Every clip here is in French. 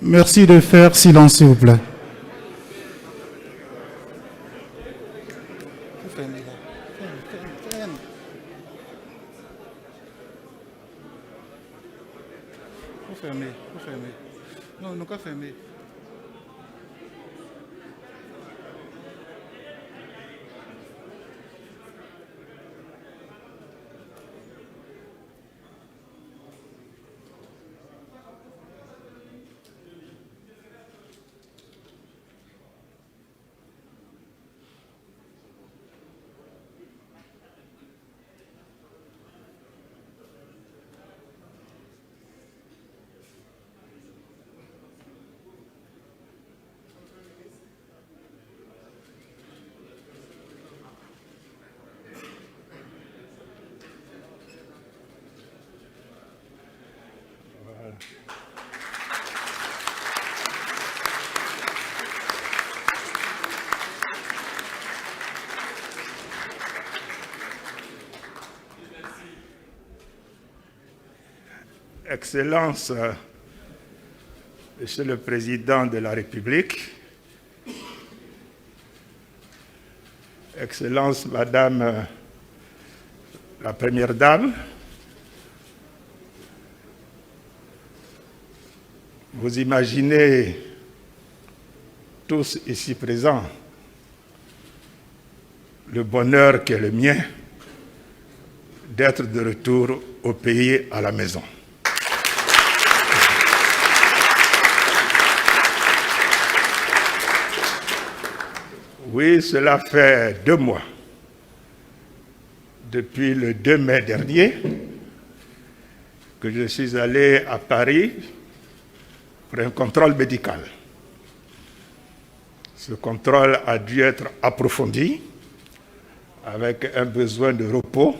Merci de faire silence, s'il vous plaît. Non, non, pas fermé. Excellences, Monsieur le Président de la République, Excellences, Madame la Première Dame, vous imaginez tous ici présents le bonheur qui est le mien d'être de retour au pays, à la maison. Oui, cela fait 2 mois, depuis le 2 mai dernier, que je suis allé à Paris pour un contrôle médical. Ce contrôle a dû être approfondi, avec un besoin de repos.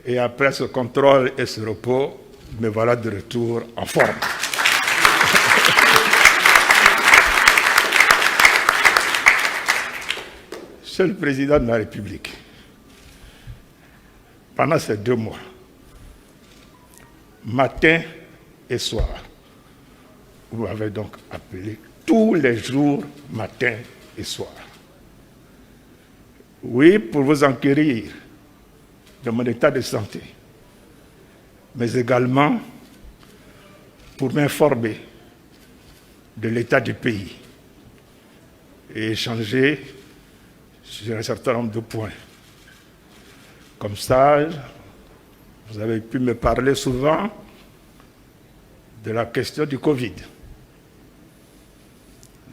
Et après ce contrôle et ce repos, me voilà de retour en forme. Monsieur le Président de la République, pendant ces 2 mois, matin et soir, vous m'avez donc appelé tous les jours, matin et soir. Oui, pour vous enquérir de mon état de santé, mais également pour m'informer de l'état du pays et échanger sur un certain nombre de points. Comme ça, vous avez pu me parler souvent de la question du Covid.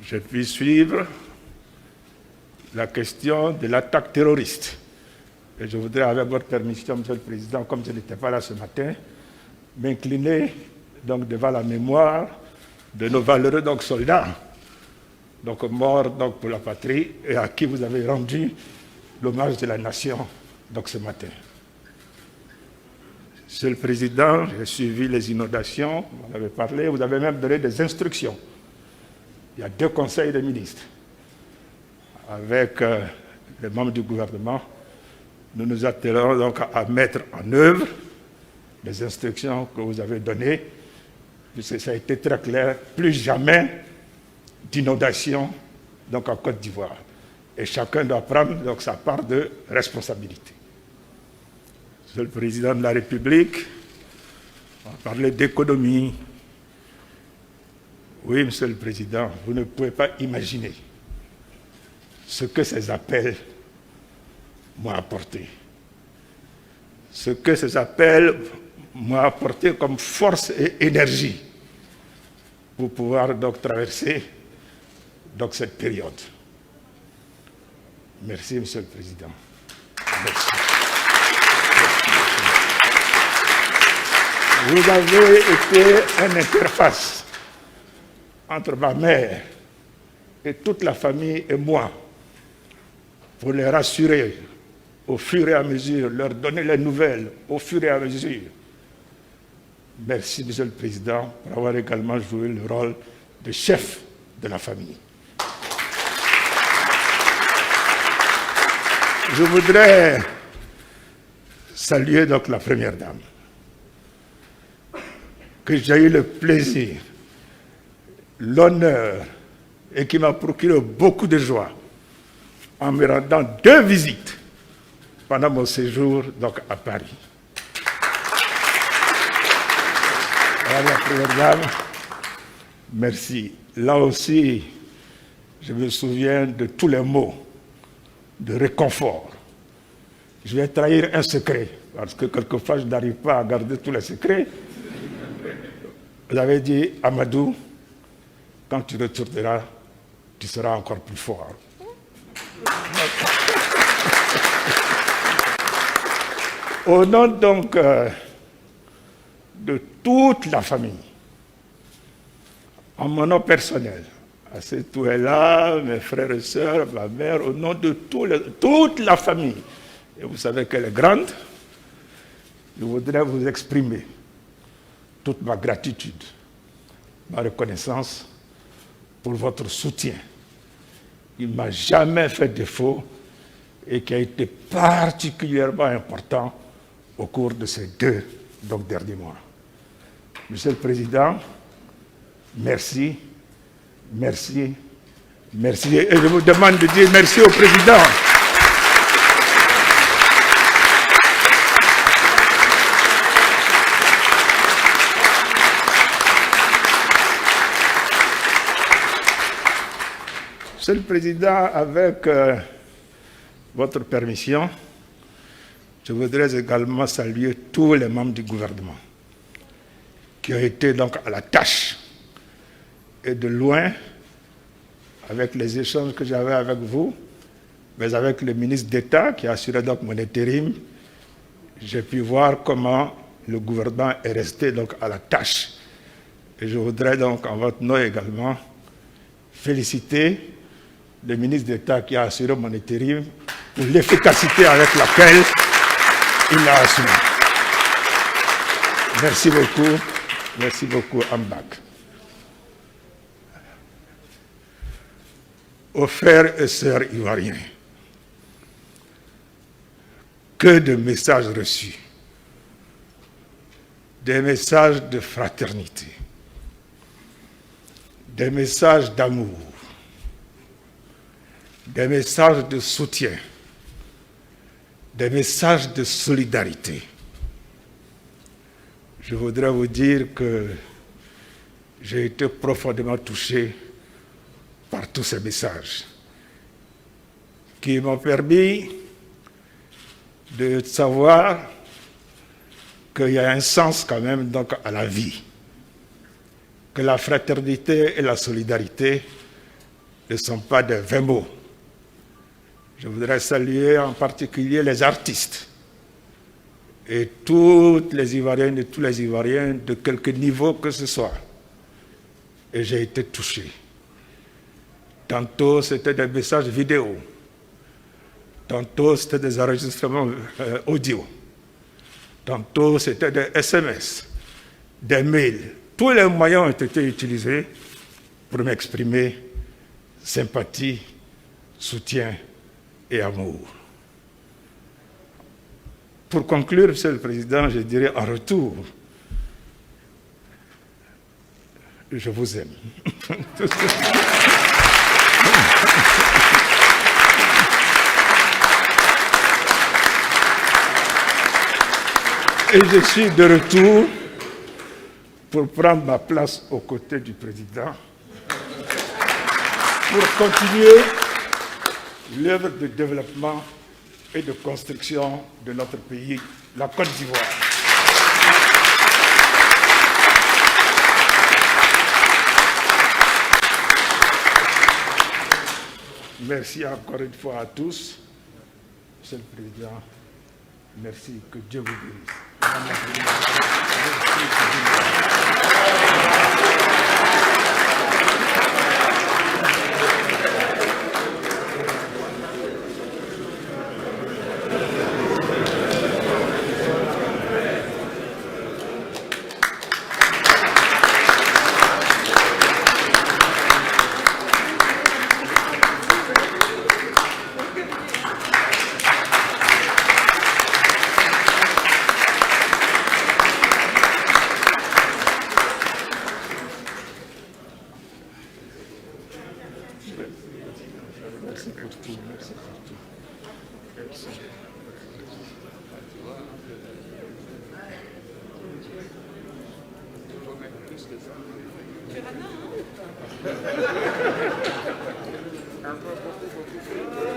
Je puis suivre la question de l'attaque terroriste. Et je voudrais, avec votre permission, Monsieur le Président, comme je n'étais pas là ce matin, m'incliner donc devant la mémoire de nos valeureux soldats, morts pour la patrie, et à qui vous avez rendu l'hommage de la nation ce matin. Monsieur le Président, j'ai suivi les inondations, vous en avez parlé, vous avez même donné des instructions. Il y a 2 conseils des ministres. Avec les membres du gouvernement, nous nous attellerons donc à mettre en œuvre les instructions que vous avez données, puisque ça a été très clair, plus jamais d'inondation en Côte d'Ivoire. Et chacun doit prendre sa part de responsabilité. Monsieur le Président de la République, on va parler d'économie. Oui, Monsieur le Président, vous ne pouvez pas imaginer ce que ces appels m'ont apporté. Ce que ces appels m'ont apporté comme force et énergie pour pouvoir traverser cette période. Merci, Monsieur le Président. Merci. Vous avez été une interface entre ma mère et toute la famille et moi pour les rassurer au fur et à mesure, leur donner les nouvelles au fur et à mesure. Merci, Monsieur le Président, pour avoir également joué le rôle de chef de la famille. Je voudrais saluer la Première Dame, que j'ai eu le plaisir l'honneur et qui m'a procuré beaucoup de joie en me rendant 2 visites pendant mon séjour donc, à Paris. Madame la Première Dame, merci. Là aussi, je me souviens de tous les mots de réconfort. Je vais trahir un secret, parce que quelquefois je n'arrive pas à garder tous les secrets. Vous avez dit, Amadou, quand tu retourneras, tu seras encore plus fort. Au nom donc de toute la famille, en mon nom personnel, Assetou est là, mes frères et sœurs, ma mère, au nom de toute la famille, et vous savez qu'elle est grande, je voudrais vous exprimer toute ma gratitude, ma reconnaissance pour votre soutien. Il ne m'a jamais fait défaut et qui a été particulièrement important au cours de ces 2 derniers mois. Monsieur le Président, merci, merci, merci. Et je vous demande de dire merci au Président. Monsieur le Président, avec votre permission, je voudrais également saluer tous les membres du gouvernement qui ont été donc à la tâche et de loin, avec les échanges que j'avais avec vous, mais avec le ministre d'État qui a assuré donc mon intérim, j'ai pu voir comment le gouvernement est resté donc à la tâche. Et je voudrais donc en votre nom également féliciter le ministre d'État qui a assuré mon intérim pour l'efficacité avec laquelle il l'a assumé. Merci beaucoup, Ambak. Aux frères et sœurs ivoiriens, que de messages reçus, des messages de fraternité, des messages d'amour, des messages de soutien, des messages de solidarité. Je voudrais vous dire que j'ai été profondément touché par tous ces messages qui m'ont permis de savoir qu'il y a un sens quand même donc à la vie, que la fraternité et la solidarité ne sont pas des vains mots. Je voudrais saluer en particulier les artistes et toutes les Ivoiriennes et tous les Ivoiriens de quelque niveau que ce soit. Et j'ai été touché. Tantôt, c'était des messages vidéo. Tantôt, c'était des enregistrements audio. Tantôt, c'était des SMS, des mails. Tous les moyens ont été utilisés pour m'exprimer sympathie, soutien et amour. Pour conclure, Monsieur le Président, je dirais en retour, je vous aime. Et je suis de retour pour prendre ma place aux côtés du Président pour continuer l'œuvre de développement et de construction de notre pays, la Côte d'Ivoire. Merci encore une fois à tous. Monsieur le Président, merci, que Dieu vous bénisse. Un peu beaucoup.